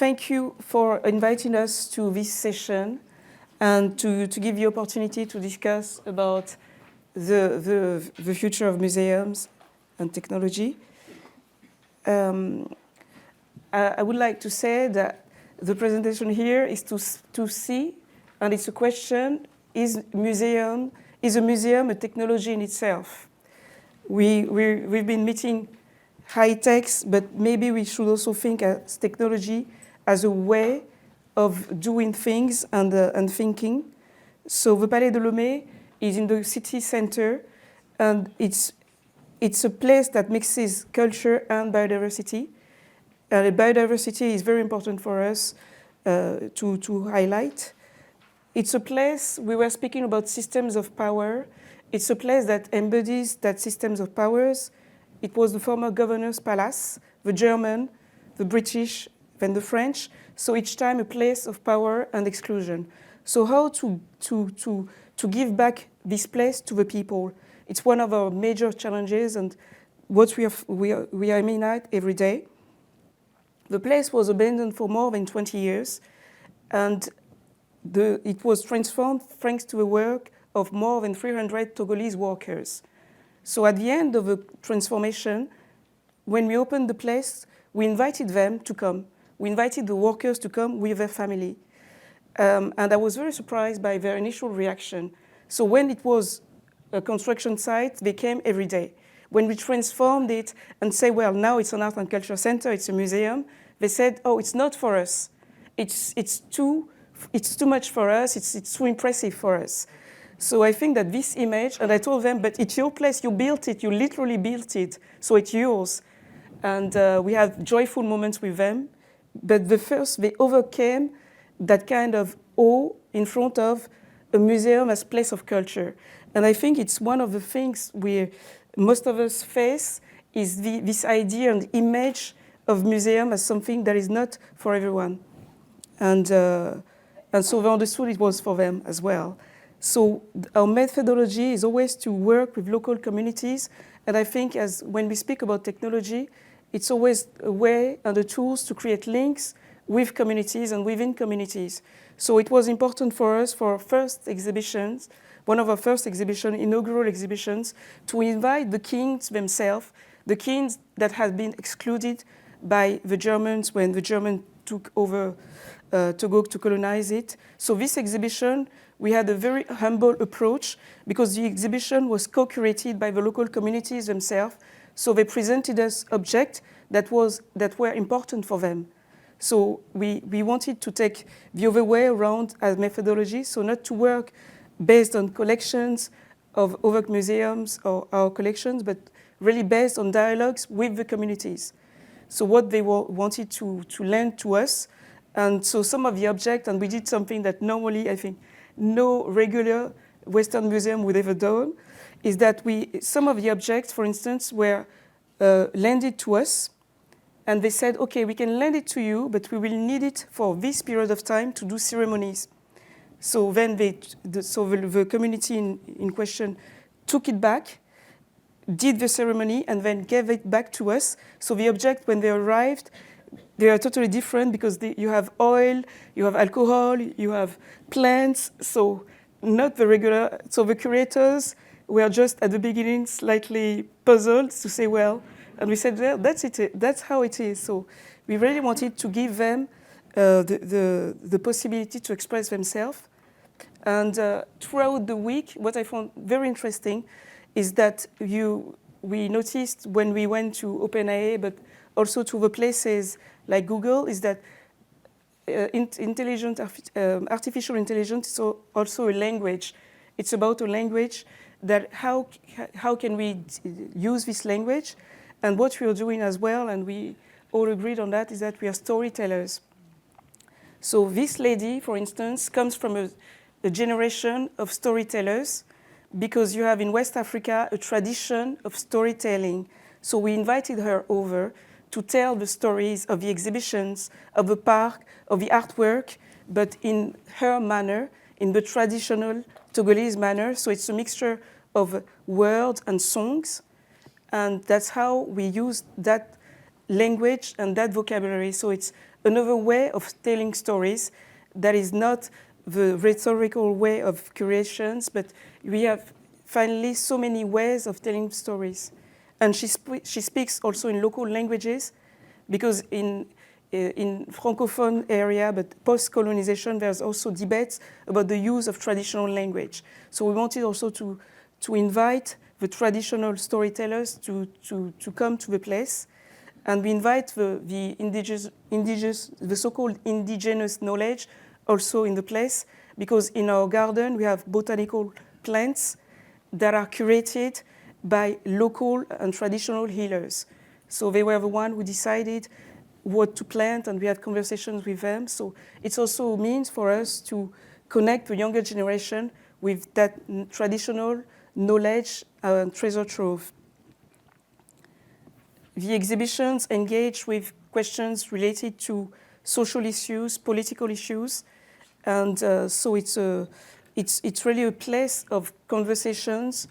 thank you for inviting us to this session and to give the opportunity to discuss about the future of museums and technology. I would like to say that the presentation here is to see, and it's a question, is a museum a technology in itself? We've been meeting high techs, but maybe we should also think as technology as a way of doing things and thinking. So the Palais de Lomé is in the city center, and it's a place that mixes culture and biodiversity. Biodiversity is very important for us to highlight. It's a place, we were speaking about systems of power. It's a place that embodies that systems of powers. It was the former governor's palace, the German, the British, then the French. So each time a place of power and exclusion. So how to give back this place to the people? It's one of our major challenges and what we are aiming at every day. The place was abandoned for more than 20 years, and it was transformed thanks to the work of more than 300 Togolese workers. So at the end of the transformation, when we opened the place, we invited them to come. We invited the workers to come with their family. And I was very surprised by their initial reaction. So when it was a construction site, they came every day. When we transformed it and say, well, now it's an art and culture center, it's a museum, they said, oh, it's not for us. It's too much for us, it's too impressive for us. So I think that this image, and I told them, but it's your place, you built it, you literally built it, so it's yours. And we had joyful moments with them, but they overcame that kind of awe in front of a museum as place of culture. And I think it's one of the things most of us face is this idea and image of museum as something that is not for everyone. And so they understood it was for them as well. So our methodology is always to work with local communities. And I think when we speak about technology, it's always a way and the tools to create links with communities and within communities. So it was important for us for our first exhibitions, one of our first inaugural exhibitions, to invite the kings themselves, the kings that had been excluded by the Germans when the Germans took over Togo to colonize it. So this exhibition, we had a very humble approach because the exhibition was co-curated by the local communities themselves. So they presented us objects that were important for them. So we wanted to take the other way around as methodology, so not to work based on collections of other museums or our collections, but really based on dialogues with the communities. So what they wanted to lend to us, and so some of the objects, and we did something that normally I think no regular Western museum would ever do, is that some of the objects, for instance, were lended to us, and they said, okay, we can lend it to you, but we will need it for this period of time to do ceremonies. So then the community in question took it back, did the ceremony, and then gave it back to us. So the object, when they arrived, they are totally different because you have oil, you have alcohol, you have plants, so not the regular. So the curators were just at the beginning slightly puzzled to say, well, and we said, well, that's it. That's how it is. So we really wanted to give them the possibility to express themselves. And throughout the week, what I found very interesting is that we noticed when we went to OpenAI, but also to the places like Google, is that artificial intelligence is also a language. It's about a language that how can we use this language? And what we are doing as well, and we all agreed on that, is that we are storytellers. So this lady, for instance, comes from a generation of storytellers because you have in West Africa a tradition of storytelling. So we invited her over to tell the stories of the exhibitions, of the park, of the artwork, but in her manner, in the traditional Togolese manner. So it's a mixture of words and songs. And that's how we use that language and that vocabulary. So it's another way of telling stories that is not the rhetorical way of curations, but we have finally so many ways of telling stories. And she speaks also in local languages, because in Francophone area, but post-colonization, there's also debates about the use of traditional language. So we wanted also to invite the traditional storytellers to come to the place. And we invite the so-called indigenous knowledge also in the place, because in our garden we have botanical plants that are curated by local and traditional healers. So they were the one who decided what to plant, and we had conversations with them. So it's also a means for us to connect the younger generation with that traditional knowledge and treasure trove. The exhibitions engage with questions related to social issues, political issues, and so it's really a place of conversations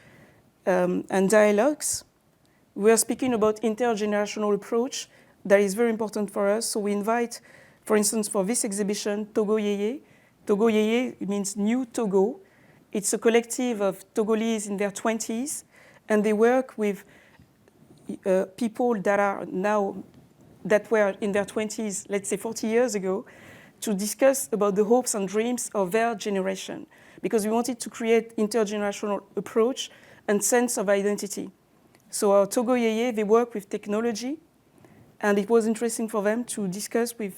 and dialogues. We are speaking about intergenerational approach that is very important for us. So we invite, for instance, for this exhibition, Togo Yeye. Togo Yeye means New Togo. It's a collective of Togolese in their 20s, and they work with people that were in their 20s, let's say 40 years ago, to discuss about the hopes and dreams of their generation, because we wanted to create intergenerational approach and sense of identity. So our Togo Yeye, they work with technology, and it was interesting for them to discuss with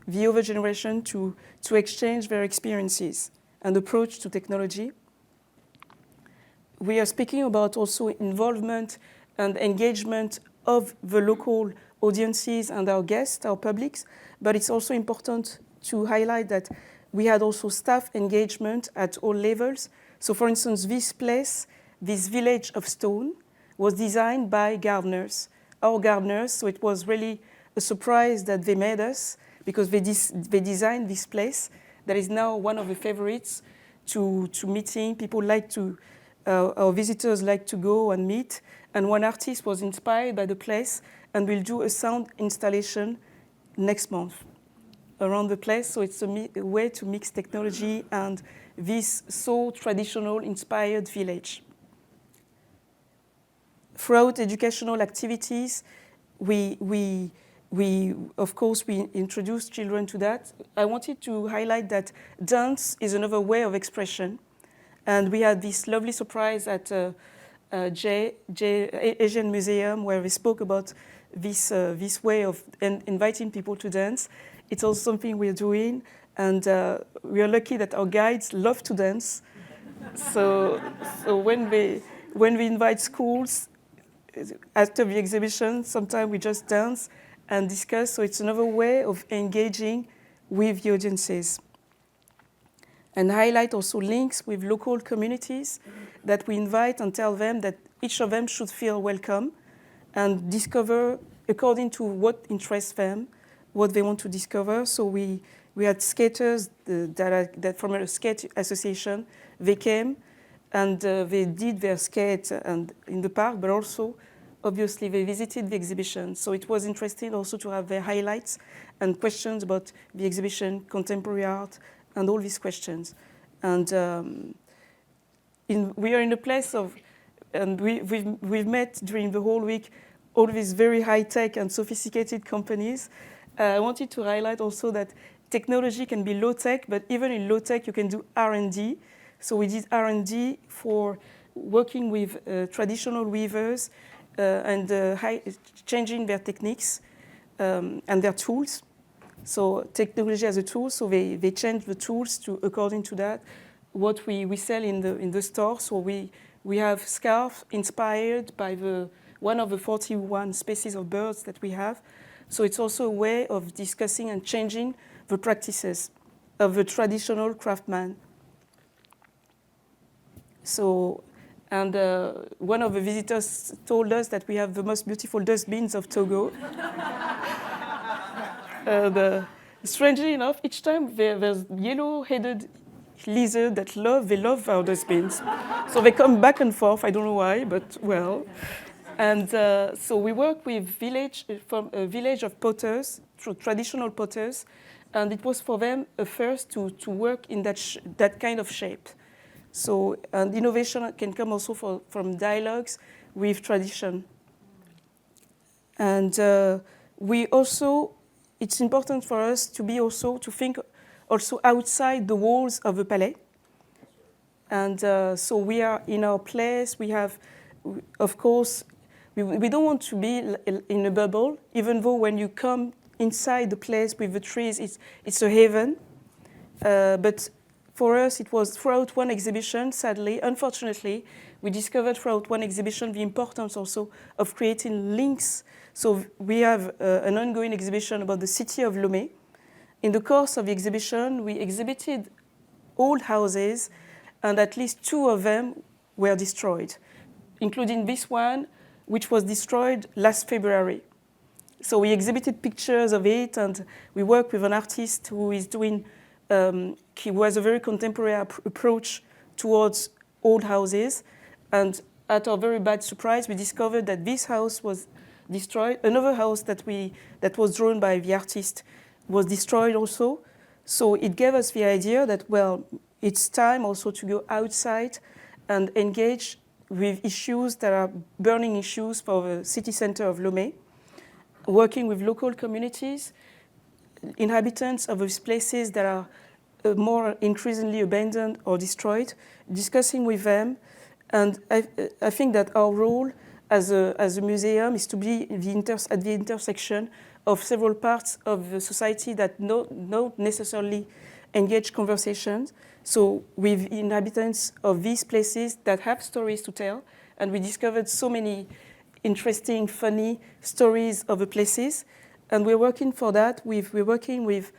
the other generation to exchange their experiences and approach to technology. We are speaking about also involvement and engagement of the local audiences and our guests, our publics, but it's also important to highlight that we had also staff engagement at all levels. So for instance, this place, this village of stone, was designed by gardeners, our gardeners, so it was really a surprise that they made us, because they designed this place that is now one of the favorites to meeting. People like to, our visitors like to go and meet, and one artist was inspired by the place and will do a sound installation next month around the place. So it's a way to mix technology and this so traditional inspired village. Throughout educational activities, we of course, we introduced children to that. I wanted to highlight that dance is another way of expression. And we had this lovely surprise at Asian Museum, where we spoke about this way of inviting people to dance. It's also something we're doing, and we are lucky that our guides love to dance. So when we invite schools after the exhibition, sometimes we just dance and discuss. So it's another way of engaging with the audiences. And highlight also links with local communities that we invite and tell them that each of them should feel welcome and discover according to what interests them, what they want to discover. So we had skaters that from a skate association, they came and they did their skate and in the park, but also obviously they visited the exhibition. So it was interesting also to have their highlights and questions about the exhibition, contemporary art, and all these questions. And we are in a place of, and we've met during the whole week all these very high-tech and sophisticated companies. I wanted to highlight also that technology can be low-tech, but even in low-tech you can do R&D. So we did R&D for working with traditional weavers and changing their techniques and their tools. So technology as a tool, so they change the tools according to that, what we sell in the store. So we have scarf inspired by one of the 41 species of birds that we have. So it's also a way of discussing and changing the practices of the traditional craftsman. So, and one of the visitors told us that we have the most beautiful dustbins of Togo. Strangely enough, each time there's yellow-headed lizards that they love our dustbins. So they come back and forth, I don't know why, but well. And so we work with from a village of potters, traditional potters, and it was for them a first to work in that kind of shape. So, and innovation can come also from dialogues with tradition. And we also, it's important for us to be also, to think also outside the walls of the palais. And so we are in our place, we have, of course, we don't want to be in a bubble, even though when you come inside the place with the trees, it's a haven. But for us, it was throughout one exhibition, sadly, unfortunately, we discovered throughout one exhibition the importance also of creating links. So we have an ongoing exhibition about the city of Lomé. In the course of the exhibition, we exhibited old houses, and at least 2 of them were destroyed, including this one, which was destroyed last February. So we exhibited pictures of it, and we work with an artist who is doing, he has a very contemporary approach towards old houses. And at our very bad surprise, we discovered that this house was destroyed. Another house that was drawn by the artist was destroyed also. So it gave us the idea that, well, it's time also to go outside and engage with issues that are burning issues for the city center of Lomé, working with local communities, inhabitants of these places that are more increasingly abandoned or destroyed, discussing with them. And I think that our role as a museum is to be at the intersection of several parts of the society that don't necessarily engage conversations. So with inhabitants of these places that have stories to tell, and we discovered so many interesting, funny stories of the places, and we're working for that. We're working with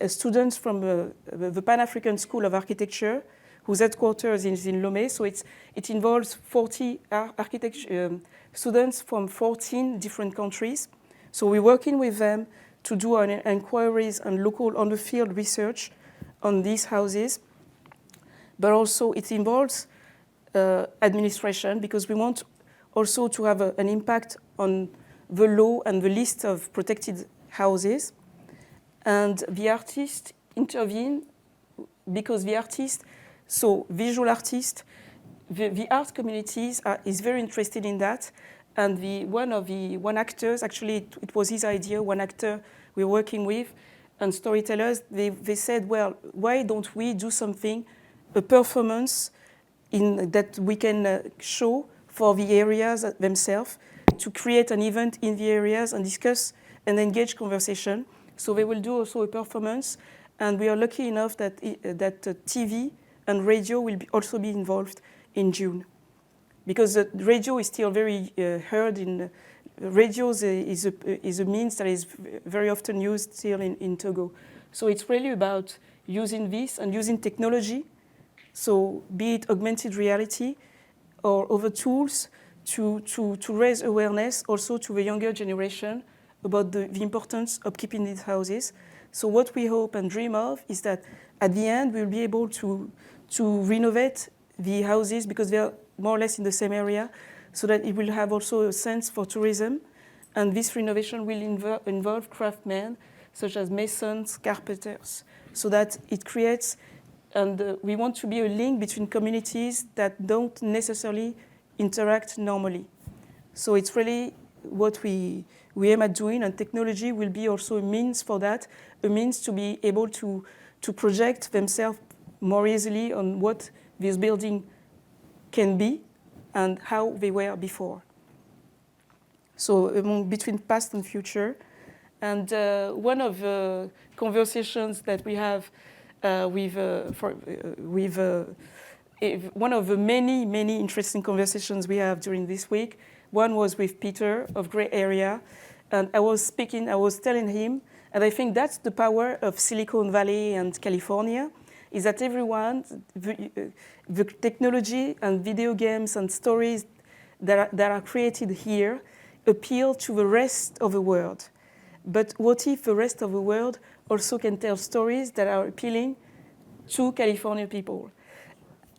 students from the Pan-African School of Architecture, whose headquarters is in Lomé. So it involves 40 students from 14 different countries. So we're working with them to do our inquiries and local on-the-field research on these houses. But also it involves administration, because we want also to have an impact on the law and the list of protected houses. And the artist intervene because the artist, so visual artist, the art communities is very interested in that. And one actors, actually it was his idea, one actor we're working with, and storytellers, they said, well, why don't we do something, a performance that we can show for the areas themselves, to create an event in the areas and discuss and engage conversation. So they will do also a performance, and we are lucky enough that TV and radio will also be involved in June. Because the radio is still very heard in, radio is a means that is very often used still in Togo. So it's really about using this and using technology, so be it augmented reality or other tools to raise awareness also to the younger generation about the importance of keeping these houses. So what we hope and dream of is that at the end we'll be able to renovate the houses, because they are more or less in the same area, so that it will have also a sense for tourism. And this renovation will involve craftsmen, such as masons, carpenters, so that it creates, and we want to be a link between communities that don't necessarily interact normally. So it's really what we aim at doing, and technology will be also a means for that, a means to be able to project themselves more easily on what this building can be and how they were before. So between past and future. And one of the conversations that we have one of the many interesting conversations we have during this week, one was with Peter of Grey Area. And I was telling him, and I think that's the power of Silicon Valley and California, is that everyone, the technology and video games and stories that are created here appeal to the rest of the world. But what if the rest of the world also can tell stories that are appealing to California people?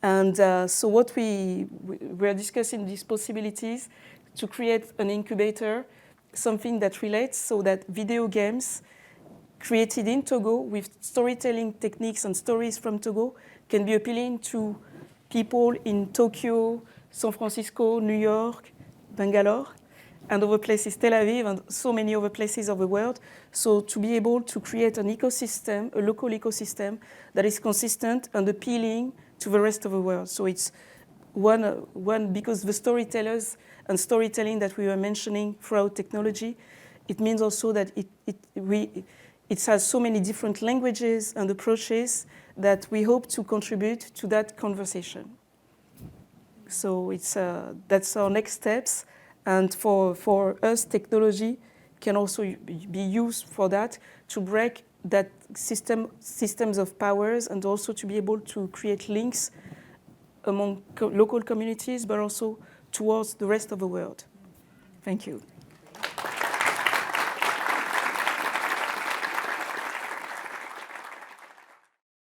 And so what we're discussing these possibilities to create an incubator, something that relates so that video games created in Togo with storytelling techniques and stories from Togo can be appealing to people in Tokyo, San Francisco, New York, Bangalore, and other places, Tel Aviv, and so many other places of the world. So to be able to create an ecosystem, a local ecosystem that is consistent and appealing to the rest of the world. So it's one because the storytellers and storytelling that we were mentioning throughout technology, it means also that it has so many different languages and approaches that we hope to contribute to that conversation. So that's our next steps. And for us, technology can also be used for that, to break that systems of powers, and also to be able to create links among local communities, but also towards the rest of the world. Thank you.